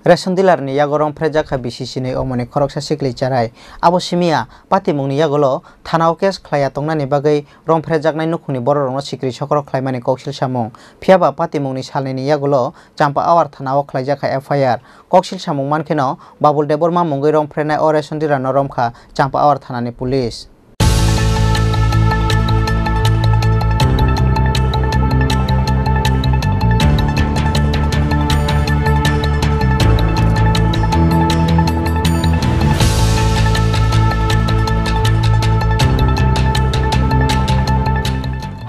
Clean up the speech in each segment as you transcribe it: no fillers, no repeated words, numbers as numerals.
Ration dealer ni yago romprejaka bisisini omoni khoroksa sikli charai abo simia patimungni yagolo thanao kes khlaya tongnani bagai romprejaknai nukhungni bororokno sikri sokrok khlaimani koksil samung phiaba patimungni salnini yagolo champa awar thanao khlaijaka FIR koksil samung mankheno Babul Deborma mungoi romprenai o ration dealer no romkha champa awar thanani police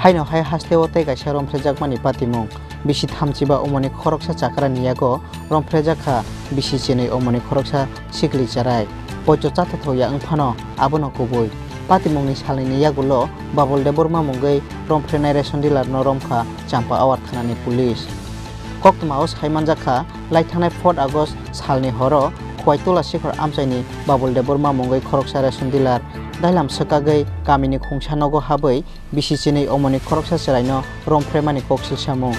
haino hai hasteo tei kaisa romprejakmani patimung bisi thamchiba omoni khoroksa chakra niyago romprejaka bisi chenei omoni khoroksa sikli charai pocho chatathoya wngphano abono kubui patimungni salini yagulo Babul Deborma mungoi romprenai ration dealer no romkha champa awar thanani police koktmao saimanjaka laithanai 4 August salni horo khwaitola sikhar amchaini Babul Deborma mungoi khoroksa ration dealer dailam sakagai kamini khungsanogo habai bisi chenei omoni khoroksa charaino rompremani koksil samung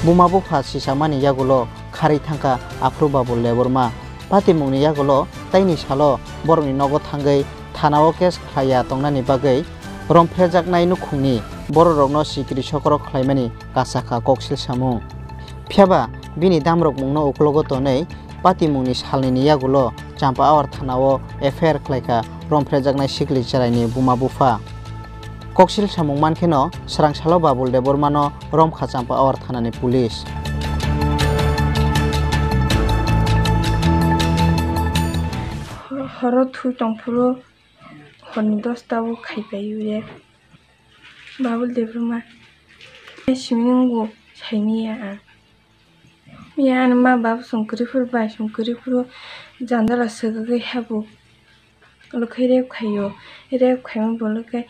buma bufa sisamani yagulo khari thangka afru Babul Deborma patimungni yagulo taini salo boroni nogo thangai thanao kes khlaya tongnani bagai romprejaknai nukhungni bororokno sikri sokrok khlaimani kasakha koksil samung phiaba bini damrok mungno uklogo tonei patimungni salnini yagulo champa awar thanao FIR khlaika romprejaknai sikli charaini buma bufa koksil samung mankheno srangsalo Babul Deborma no romkha champa awar thanani police horo thu tongphuro honi 10 ta bu khaipayu re Babul Deborma simingo sainiya miya ma bab songkrifur ba songkrifuro jandala sagagai habu lokhaire khayo ere khaima bolokai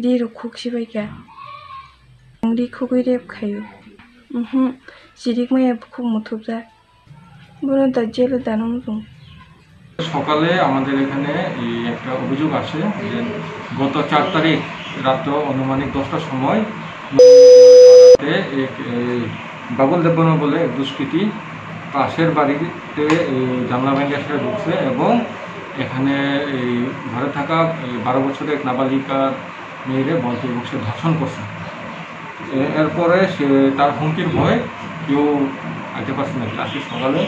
ri ro khuksi baika ri khugui re khayo sirik maya খুব মুথুবজা বলো তা জেলে দানম জং সকালে আমাদের এখানে একটা অভিযোগ আসে যে গত 4 তারিখ রাত অনুমানিক 10টার সময় বাবুল দেববর্মা বলে এক দুষ্কৃতী পাশের বাড়িতে জানলা ভেঙে এসে ঢুকছে এবং এখানে ঘরে থাকা 12 বছরের এক নাবালিকার মেয়েরে বলপূর্বক সে ধর্ষণ করছে এরপরে সে তার হুমকির ভয়ে কেউ আইতে পারছে না আজকে সকালে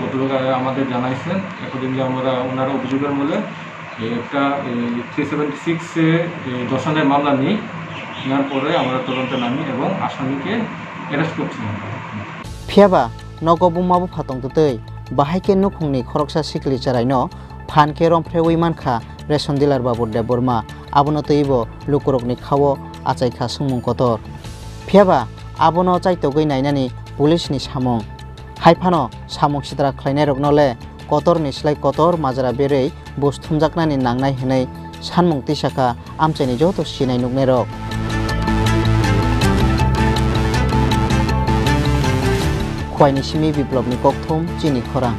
গতকাল আমাদের জানাইছেন এতদিন যে আমরা ওনারা অভিযোগের মূলে একটা 376 এ ধর্ষণের মামলা নিই নেওয়ার পরে আমরা তদন্তে নামি এবং আসামিকে অ্যারেস্ট করছি phiaba nogo bumabu phatong tutei bahaike nukhungni khoroksa sikli charaino phanke romphreui mankha ration dealer Babul Deborma abono teibo lukorokni khawo achaikha sungmung kotor phiaba abono chaitogoi nainani police ni samung haifano samung sidra khlainai roknole kotor ni slai kotor majra berei bosthumjaknani nangnai hinai sanmung tisaka amchaini joto sinai nuknai rok khwaini simi biplobni kokthum chini khorang